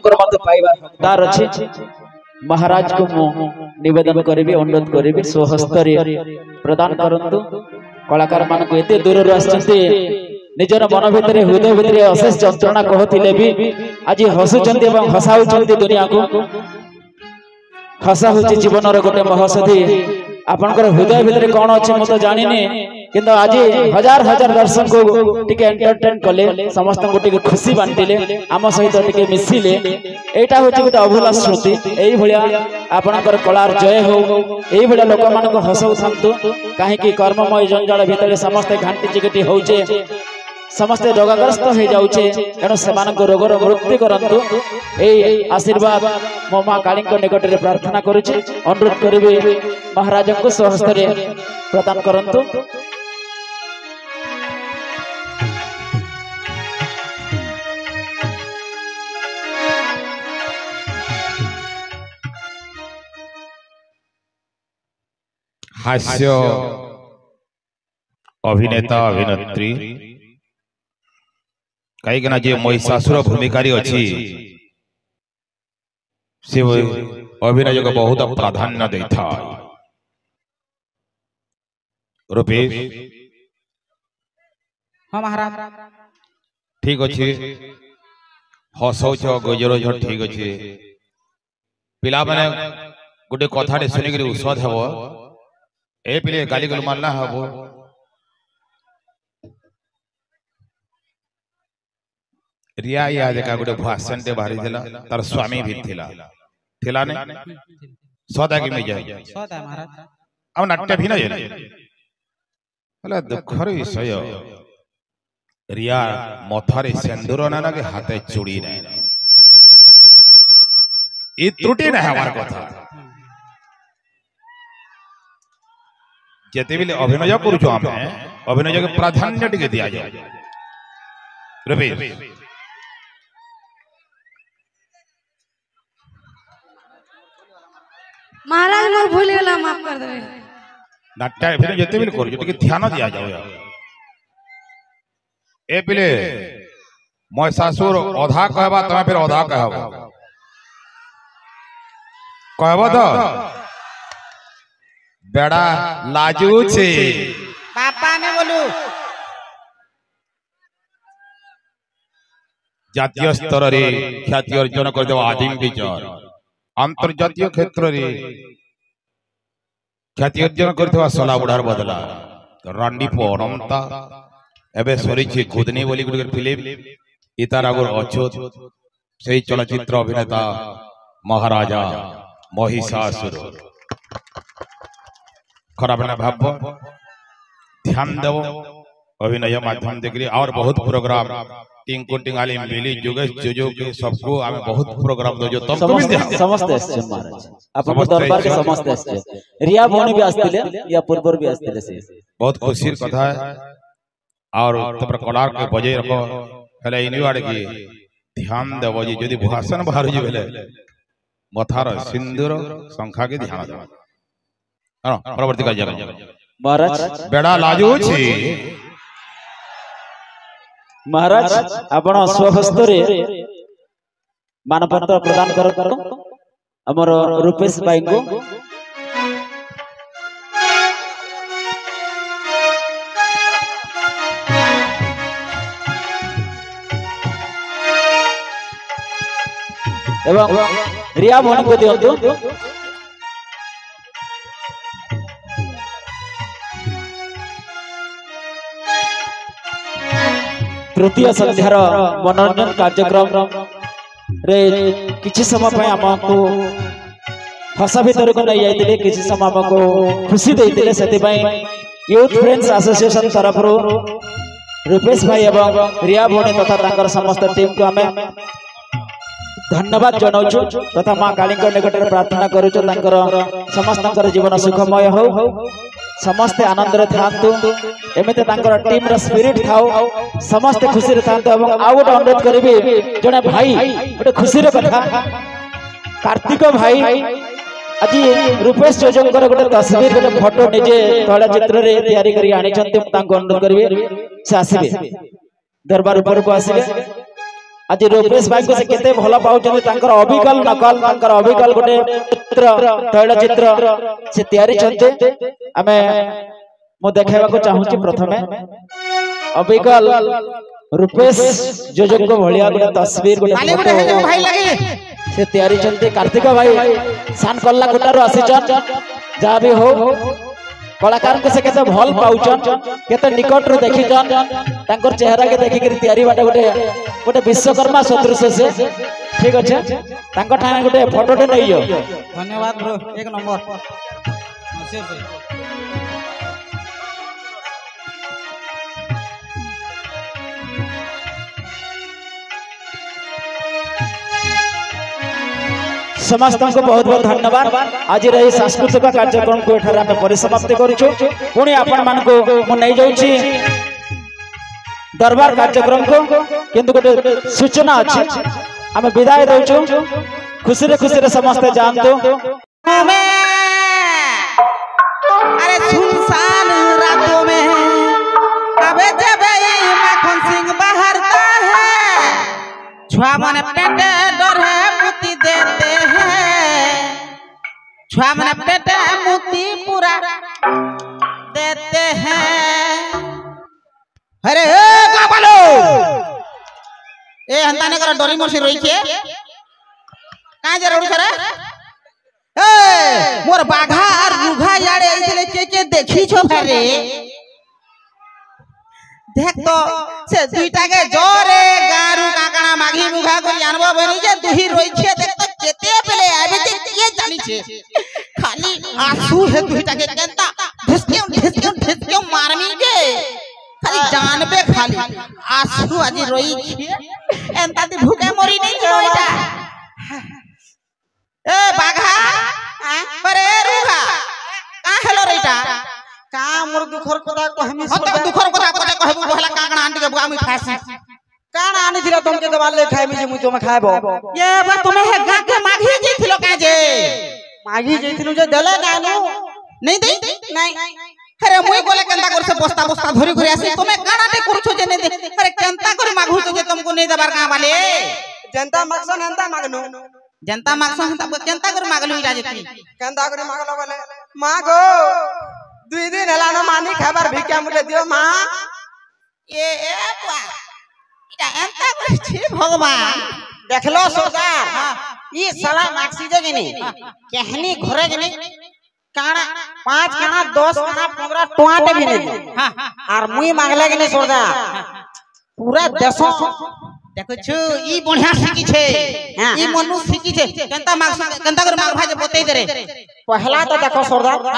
पाइबा हकदार अच्छे महाराज को मु निवेदन करी अनुरोध करी स्वहस्त प्रदान करंतु कलाकार मान को एते दूर आसते निजर मन भितर हृदय भितर अशेष जंत्रणा कहते भी आज हसुंट हसाऊँ दुनिया को हसा हूँ जीवन गोटे महौषधि आपनकर हृदय भितर कौन अच्छे मुझे तो जानी किंतु आज हजार हजार दर्शक को टिके एंटरटेन कले समस्त को टिके खुशी बांटिले आम सहित टिके मिसिले एटा होची गोटे अभूला स्मृति एई भलिया आपनकर कलार जय हो एई भलिया लोक मान को हसौ थांतु काहे कि कर्ममय जंजाल भितर समस्त घांटी चिकटी होउचे समस्ते रोगग्रस्त हो जाऊे तेणु से रोगर मृत्यु करंतु एई आशीर्वाद मो माँ काली निकट में प्रार्थना करुचे अनुरोध करी महाराज को स्वहस्त प्रदान करंतु। हास्य अभिनेता अभिनेत्री कहीं जे महिषासुर भूमिकारी अच्छी से अभिनय को बहुत प्राधान्य देता रूपेश हाँ महाराज ठीक अच्छे हसौच गजर ठीक अच्छे पिला माने गोटे कथा शुनिक ଔଷଧ ହେବ ए पिले गाली गल मानना हबो रिया या देखा गोटे भाषण टे बाहरी थिला तार स्वामी भी थिला ने सदा की में जाय सदा महाराज अब नाट्य भी न जाय हला दुखर विषय रिया मथारे सिंदूर ना लगे हाथे चूड़ी नहीं ई त्रुटि ना हमार कथा जेते बिले अभिनय करूछो आमे अभिनय के प्राधान्य टिके दिया जाय रूपेश महाराज मोर भूल गेला माफ कर देबे नाट्य अभिनय जेते बिले करू टिके ध्यान दिया जाय ए पिले महिषासुर अधा कहबा तमे फिर अधा कहबो कहबो तो बेड़ा लाजू छे पापा ने बोलू जातीय स्तर रे ख्याति अर्जन कर देव आदिम विचार अंतर्जातीय क्षेत्र रे ख्याति अर्जन करथवा सला बुढ़ार बदला रांडी पनमता एबे सरीछि खुदनी बोली गुटे फिल्म इतार आगर अछोत सेही चलचित्र अभिनेता महाराजा महिषासुर खराब ना भाव ध्यान देव अभिनय माध्यम देखिए और बहुत प्रोग्राम टिंकू टिंगाली मिली जुगेश जुजो के सबको आमे बहुत प्रोग्राम दो जो तुमको भी समस्त एसचे महाराज अपन दरबार के समस्त एसचे रिया भोनी भी आस्तिले या पूर्वर भी आस्तिले से बहुत खुशी कथा है और तपर कलार के बजे रखो हेले इनी वाडे की ध्यान देव जी यदि भाषण बाहर जी भेले मथार सिंदूर संख्या के ध्यान देव हां परवर्ती का जगह महाराज बेड़ा लाजू छी महाराज आपण स्वहस्त रे मानपत्र प्रदान कर हमर रूपेश भाई को एवं रिया भोनी को दियंतु तृतीय संध्यार मनोरंजन कार्यक्रम रे किछि समय पे हमको हसा भीतर को नहीं जाइतिले किछि समय हमको खुशी देइतिले सेति पई यूथ फ्रेंड्स एसोसिएशन तरफ रूपेश भाई एवं रिया भोनी तथा तांकर समस्त टीम को हमें धन्यवाद जनाऊँ तथा माँ काली निकट में प्रार्थना करुचु समस्त जीवन सुखमय हो समस्ते आनंद थांतु एमती टीम रो स्पिरिट थाउ समस्ते खुशी रे थांतु एवं आउ गोटे अनुरोध करी जड़े भाई गोटे खुशी कथा कार्तिक भाई आज रूपेश जोजंकर गोटे तस्वीर गोटे फोटो निजे तैलचित्र रे तैयारी करी आनी अनुरोध करी से आसबे दरबार ऊपर को आसबे आज रूपेश भाई को से केते भल पाउछन तांकर अभिकल नकल तांकर अभिकल गोटे चित्र तैल चित्र से तयारी छते हमें मु देखाइबा को चाहूची प्रथमे अभिकल रूपेश जोजक को भलिया गोटे तस्वीर गोटे फोटो भाई लगे से तयारी चलते कार्तिक भाई सान कल्ला कोटारो आसीचन जा भी हो कलाकार को से केते भल पाउचन केते निकट रो देखिचन तांकर चेहरा के देखि के तयारी बाटे गोटे गोटे विश्वकर्मा सदृश से ठीक अछि तांकर ठाणे गोटे फोटोटे नइयो धन्यवाद ब्रो एक नंबर नसीब से समस्त को बहुत बहुत धन्यवाद आज रही सांस्कृतिक कार्यक्रम को एठार आमे परिसमाप्ति करूछु पुणी आपण मान को मु नै जाउछि दरबार कार्यक्रम को किंतु गोटे सूचना अछि आमे विदाय दउछु खुशी रे समस्त जानतो अरे सुनसान रातों में अबे जब माखन सिंह बहरता है छुआ मन पेटे डर है मुती देते हैं छुआ मन पेटे मुती पूरा देते हैं अरे गाबलो ए हंता ने कर डोरी मोसी रोई के काहे जे रोड करे ए मोर बाघा और रुघा याड़े आइले के देखी छो घरे देख तो से दुईटा के जोरे गारू काकणा माघी मुघा को जानबो बनी जे दुही रोई छे देख तो केते पेले आबे ते के जानी छे खाली आंसू है दुईटा के केंता ढिसके मारमी के खाली जानबे खाली आंसू आज रोई छे एंता ती भूखे मरी नहीं छो बेटा ए बाघा अरे रुघा का हेलो रेटा का मोर दुखर कथा कहमी हम दुखर कथा कहबो बहला काकणा आंटी के बुआमी फासी काना आनी थिला तुमके दबाल ले खाइबी जे मुई तुमे खाइबो ये बा तुमे हे गा के माघी जइथिलो का जे माघी जइथिलो जे देले गानु नहीं दे नहीं अरे मुई बोले केंता कर से बस्ता बस्ता धरी घुरी आसी तुमे कानाटे करछो जे नहीं दे अरे केंता कर माघू जे तुमको नहीं दबार का वाले जनता मकसन हंता मागनो जनता मागसन हंता केंता कर मागलो इरा जेती केंता कर मागलो बोले मागो दुई दिन हला न मानी खबर भिक्षा मुझे दियो मां ए बुआ इटा एंता कर छी भगवान देखलो सरदार ई साला माक्सी जे गनी कहनी घरे गनी काना 5 काना 10 काना 15 टोआटे भी नहीं और मुई मांगले गनी सरदार पूरा देशो देखो छु ई बढ़िया सिकी छे ई मनु सिकी छे केंता माक्स केंता कर माग भाई बतई दे रे पहला तो देखो सरदार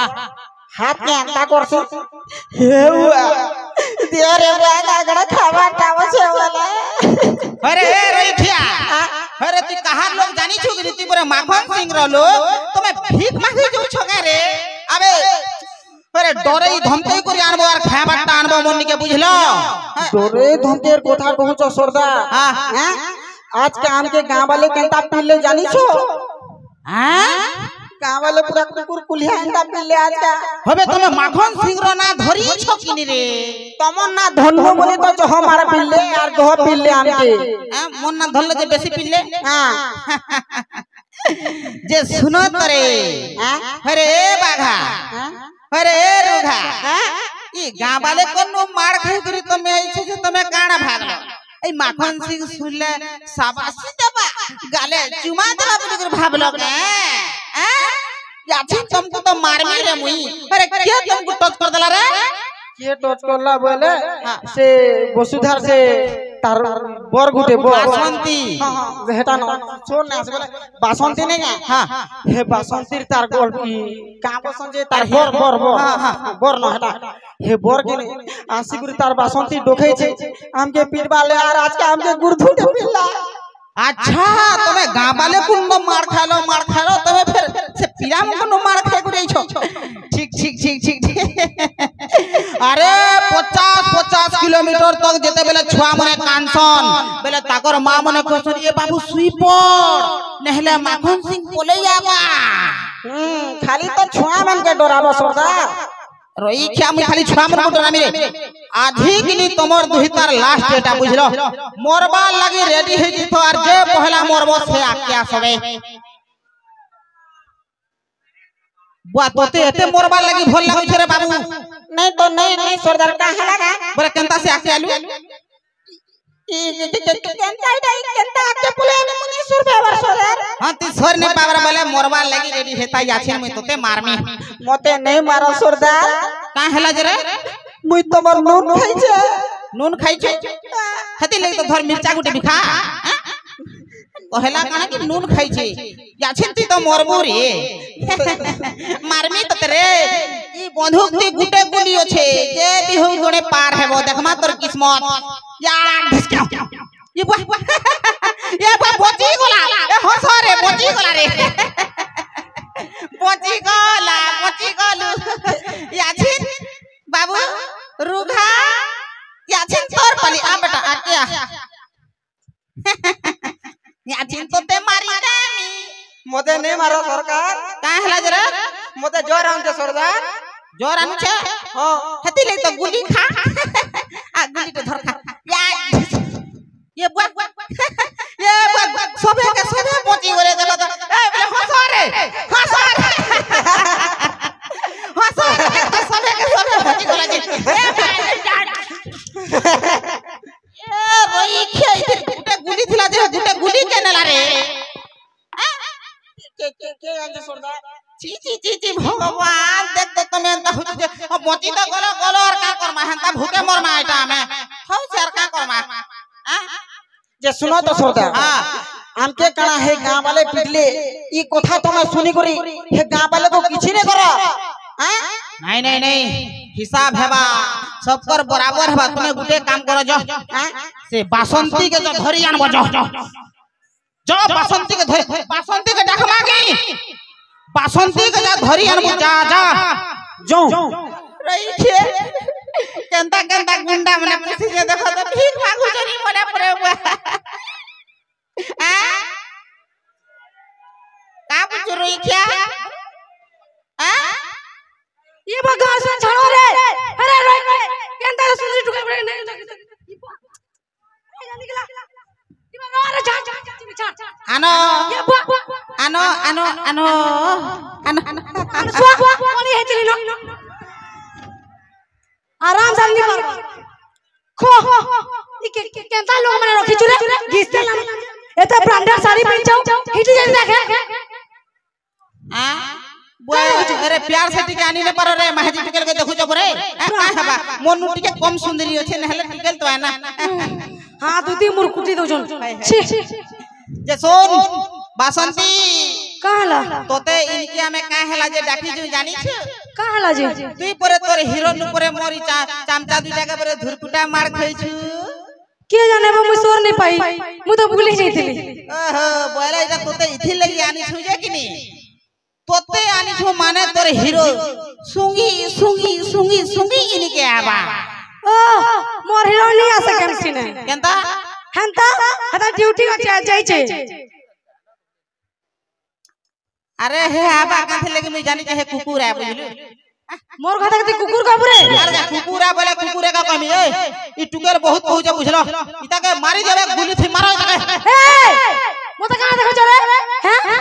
हाथ के अंता करसु हे हुआ दिया रे गागड़ा खावा टावा से वाला अरे रोइठिया अरे तू कहां लोग जानी छु कि रीति पर माखन सिंह रो लोग तुम्हें भीख मांगी जो छगा रे अबे अरे डरे धमके को जानबो और खाबाटा आनबो मन्नी के बुझलो डरे धमकेर कथा कहू सरदार हां आज के आम के गांव वाले केंता पीले जानी छु हां गांव वाले पूरा कुकुर कुलिया अंडा पिले आज का हबे तमे माखन सिंह रो ना धरी छ किनी रे तमन ना धन्नो बोले तो जो हमारा पिले यार जो पिले आनके मन ना धरले जे बेसी पिले हां जे सुनो तरे अरे बाघा अरे रुघा ई गांव वाले कोनो मार खाई करी तमे आई छ जे तमे काना भागलो ए माखन सिंह सुनले शाबाशी देबा गाले चुमा देबा बोली कर भाबलो के याची तुमको तो मारमी रे मुई अरे के तुमको टच कर देला रे के टच करला बोले से वसुधर से तार बर गुटे बासंती हां हेटा न छोड़ ना से बोले बासंती ने हां हे बासंतीर तार गोल का बसन जे तार बर न हेटा हे बर के आसी गुरी तार बासंती डोखै छे आम के पीरबा ले आर आज के आम के गुरधु पिल्ला अच्छा तमे गांव वाले कुंडो मार खालो तमे फिर से पीरा में कुंडो मार खाए को जाइछो ठीक अरे 50 किलोमीटर तक जेते बेले छुआ मने कानसन बेले ताकर मां मने कहसन ए बाबू सुई पड़ नहले माखन सिंह बोले आबा खाली तो छुआ मन के डराबो सरदार रही क्या मुई खाली छुआ मन गुटना मेरे आधी किनी तमर दुहितार लास्ट डेटा बुझलो मोरबा लगी रेडी है जी तो और जे पहला मोरबो से आके सबे बुआ तोते एते मोरबा लगी भल लागै छे रे बाबू नहीं तो नहीं सरदार का लगा बोले केनता से आके आलू केनता आके पुले ने मुनी सुर बेवर सरदार हां ती सर ने पावर बोले मोरबा लगी रेडी हेता याछे मुई तोते मारमी मते नहीं मारो सरदार का हला जरे मुई तमर नून खाई छे हती लई तो धर मिर्चा गुटे बिखा कहला काना कि नून खाई छे याछे ती तो मोरबो रे मारमी तो रे ई बंदूक ती गुटे गुली छे जे भी हो जने पार हेबो देखमा तोर किस्मत यार ढिसका ये बा बची गला ए हंस रे बची गला रे बची गलु याछे बाबू रुघा याछे तोर पली आ बेटा आके आ याछे तो ते मारी दामी मते नहीं मारो सरकार का हला जरा मते जोर आन छे सरदार जोर आन छे हां हती ले तो गुली खा आ गुली तो धर खा ये बुआ सबे के सबे बची गरे देखो तो ए बोले हंस रे सबे के सबे बची गला जी ए रोई खे गुटे गुली थिला जे गुटे गुली केनला रे के आन छे सरदार ची भगवान देख तो तमे अंता हो जे बची तो गलो और का करमा हंता भूखे मरमा आइटा हमें हौ सर का करमा जे सुनो तो सरदार हां हमके कणा है गांव वाले पिटले ई कथा तो मैं सुनी करी हे गांव वाले को किछि ने करा हैं नहीं हिसाब हेबा सब कर बराबर हेबा तने गुटे काम करो जो से बासंती के जो धरी आनबो जो बासंती के डाकमा की बासंती के जा धरी आनबो जा जो रही छे केंता गुंडा मने पुसी जे देखो तो ठीक मांगू जनी मने परे हुआ का पूछ रही क्या ये बगास में छड़ो रे अरे रोई केंता सुंदरी टुकड़े पड़े नहीं निकला ये रो रे जा आनो ये आनो स्वा कोनी है चली लो आराम से नहीं मार खो ये केंता लोग माने रखी चुरे घिसते ना एता ब्रांडेड साड़ी पहन जाओ हिटी जाई देखे हां बुआ अरे प्यार से टिके आनी ने पर रे महाजी टिकल के देखु जब रे का हबा मोनु टिके कम सुंदरी होछे नहले टिकल तो है ना हां दुदी मुरकुटी दो जन छी जे सोन बासंती कहला तोते इनके में का हला जे डाकी जो जानी छ कहला जी तुई परे तोर हीरो नु परे मोरी चामचा दुटा के परे धुरकुटा मार खई छु के जाने वो मुसोर नहीं पाई मु तो भूल ही नहीं थी ओहो बोले इटा तोते इथि लगी आनी छु जे कि नी तोते आनी छु माने तोर हीरो सुंगी इनके आबा ओ मोर हीरो नहीं आ सके हमसी ने केंता हता ड्यूटी को जाई छे अरे हे आबा काथे लगे मैं जानी चाहे कुकुर है बुझलु मोर खाता के कुकुर का पुरे अरे कुकुर है बोले कुकुरे का कमी ए ई टुकेर बहुत कहू जे बुझलो इता के मारी देबे गुली थी मारो इता के ए मो त कहां देखो चले हैं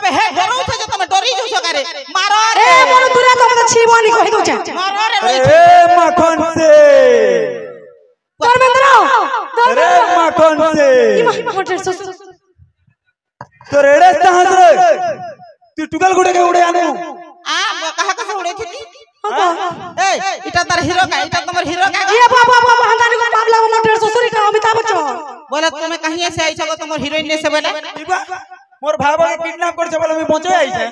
अबे हे डरो थे जे तुम डरी जो करे मारो ए मोर दूरा तो मत छीवानी कहि दो छे मारो रे ए मखन से धर्मेंद्र अरे मखन से मोटर सो तो रेड़े कहां से तू टुकल गुड़े के उड़े आनु आ कहा के उड़े थी ए इटा तार हीरो का इटा तुम्हार हीरो का ये बाबा हंदानी को बाबला मोटर ससुरी का अमिताभ बच्चन बोले तुम्हें कहीं से आई छको तुम्हार हीरोइन ने से बोले मोर भाबा के किडनैप कर छबल में पहुंचे आई छे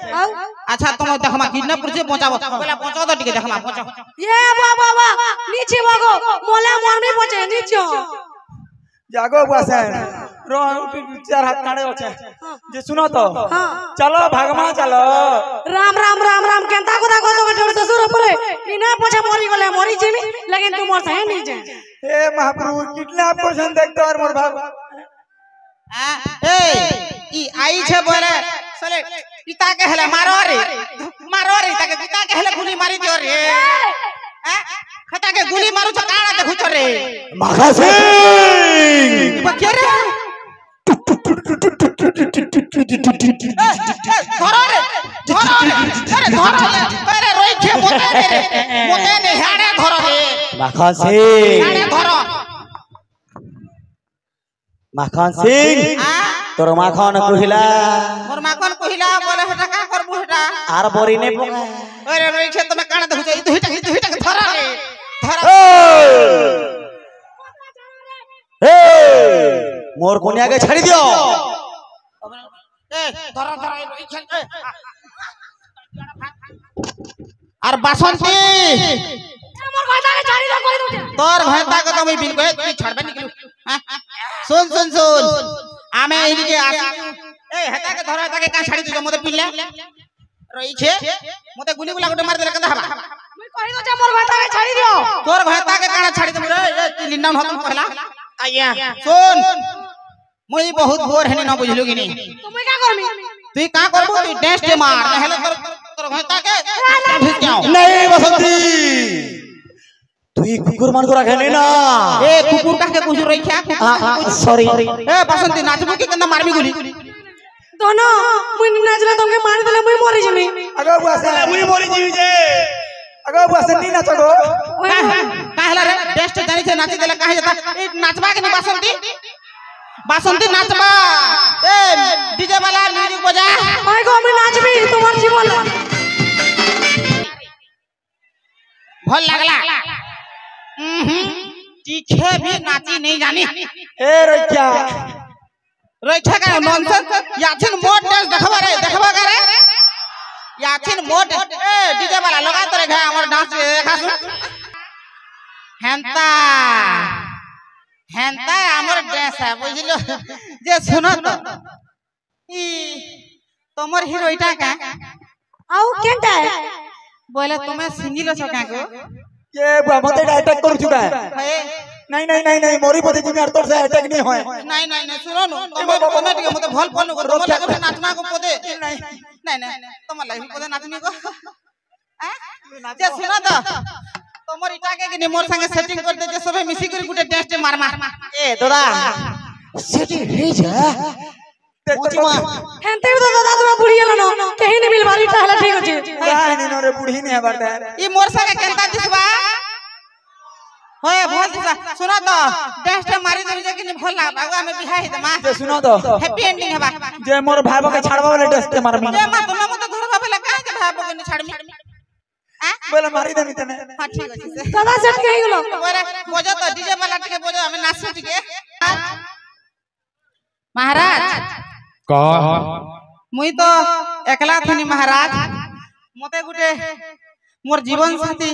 अच्छा तुम देखमा किडनैप कर छे पहुंचाबो बोले पहुंचाओ तो टिके देखमा पहुंचाओ ये बाबा नीचे भागो मोले मोर नहीं पहुंचे नीचे जागो बसन रो चार हाथ काड़े होचे जे सुनो तो चलो भागमा चलो राम केंता को देखो तो मोटर ससुर परे इना पछे मरी गले मरी जेमी लेकिन तू मोर सहे नहीं जे ए महाप्रभु किडनैप करछन देख तो और मोर भाबा ए ई आई छे बोले चले पिता के हेले मारो रे ताके पिता के हेले गुली मारी दियो रे हैं खता के गुली मारू छ काना देखु छ रे माखा सिंह बके रे धरो अरे रोई के मोते ने हाड़े धरो रे माखा सिंह हाड़े धरो माखन सिंह तोर माखन कहिला मोर माखन कहिला बोले हटा का करबू हटा आर बोरी ने पका अरे रोई के तमे काना देखु छ ई दुहिटा धरो रे धरो ए मोर कोनिया के छाड़ी दियो ए धरो रोई के আর বাসন্তী আমার কথা কে ছাড়ি দাও কই দুটে তোর ভয়তা কে তুমি বিল কই তুই ছাড়বে নিকলু শুন আমি এদিকে আসি এই হেতা কে ধর হেতা কে কা ছাড়ি দিছো মতে পিলে রইছে মতে গুলি গুলা গটে মার দেলে কেন হবা মই কই দো যে মোর কথা কে ছাড়ি দিও তোর ভয়তা কে কানা ছাড়ি দেব রে এ তুই লিন্ডাউন হতম কইলা আইয়া শুন মই বহুত ভোর হেনে না বুঝলু কি নি তুমি কা করবি তুই কা করবো তুই টেস্ট মার নহলে তোর ভয়তা কে ভিজ যাও नहीं बसंती তুই কুকুর মান করা খেলে না ए कुकुर का के कुकुर रखिया सॉरी ए बसंती नाचबो की केना मारबी गुली दोनो मुई नाचला तुमके मार देले मुई मरि जिमी अगर बुआसे मुई मरी जीवी जे अगर बुआसे नी नाचगो काहला रे बेस्ट जानी छे नाची देले काहे जता ए नाचबा के बासंती नाचबा ए डीजे वाला म्यूजिक बजा ओए गो मैं नाचबी तुम्हार जीवन भल लागला तीखे भी नाची नहीं जानी ए रैया का नॉनसेंस याथिन मोड डांस देखबा का रे याथिन मोड ए डीजे वाला लगा तोरे घा हमर डांस देखा सुन हेंता हमर डांस है बुझलो जे सुनो तो ई तमर हीरोइटा का आउ केंटा बोले तुम्हें सिंगिल छ का को ये बुआ मते अटैक करू चुका है नहीं मोरी पति जी में तोर से अटैक नहीं होए नहीं सुनो नु तुम्हें टिके मते भल फोन कर तुम लागो नाचना को पदे नहीं तुम लाइव पदे नाचनी को जे सुनो तो तमर इटा के मोर संगे सेटिंग कर दे जे सबे मिसी कर गुटे टेस्ट मार ए तोरा सेटिंग हे जा मोचमा हेंते तो दादा तोरा बुढ़ी गेलो न कहीं नहीं मिल बारी ताहला ठीक होचे नहीं नो रे बुढ़ी नहीं हबारदा ई मोर संगे केनता दिसबा होए भल दिसा सुनो तो टेस्ट मारी दे जे कि भल लाग बाबू हमें बिहा हे दमा जे सुनो तो हैप्पी एंडिंग हेबा जे मोर भाईबो के छाड़बा वाला टेस्ट मारमी ए मा तुम मत धरबा वाला काहे के भाईबो के नहीं छाड़मी बोला मारी देमी तने हां ठीक अछि से दादा सेट कहीं गेलो ओरे बजो तो डीजे वाला टिके बजो हमें नाचो टिके महाराज कह मुई तो एकला थनी महाराज मते गुटे मोर जीवन साथी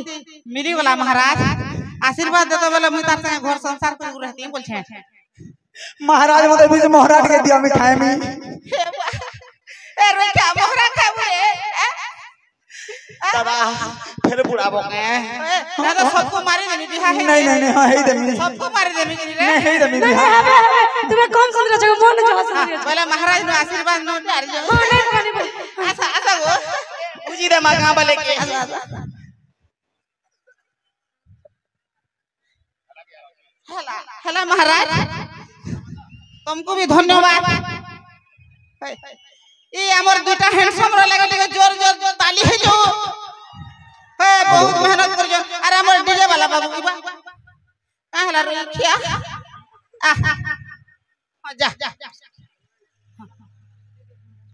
मिली वाला महाराज आशीर्वाद देतो बेले मुई तार संगे घर संसार कर रहती बोल छे महाराज मते बीच मोहराट के दिया मी खाए मी ए रे क्या मोहरा खाबू रे दादा फिर बुढ़ाबो के दादा सबको मारी देमी बिहा है नहीं हां हे देमी सबको मारी देमी रे नहीं हे देमी बिहा तुम्हें कौन सुन रहा मन जो हंस रही है बोले महाराज नो आशीर्वाद नो डार जो हां नहीं आसा वो पूजी दे मां वाले के हेला महाराज तुमको भी धन्यवाद ई हमर दुटा हैंडसम रो लगे जोर ताली है जो हे बहुत मेहनत कर जो अरे हमर डीजे वाला बाबू की बा काहला रखिया जा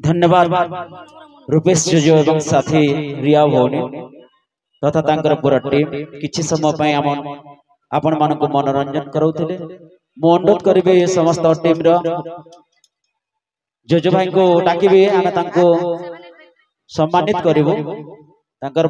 धन्यवाद रूपेश जोजो एवं साथी रिया भौनी तथा तांकर पूरा टीम किछि समय पय आपण मानको मनोरंजन करौथिले मो अनुरोध करिबे ये समस्त टीम रो जोजो भाई को डाकिबे आमे तांको सम्मानित करिवो तांकर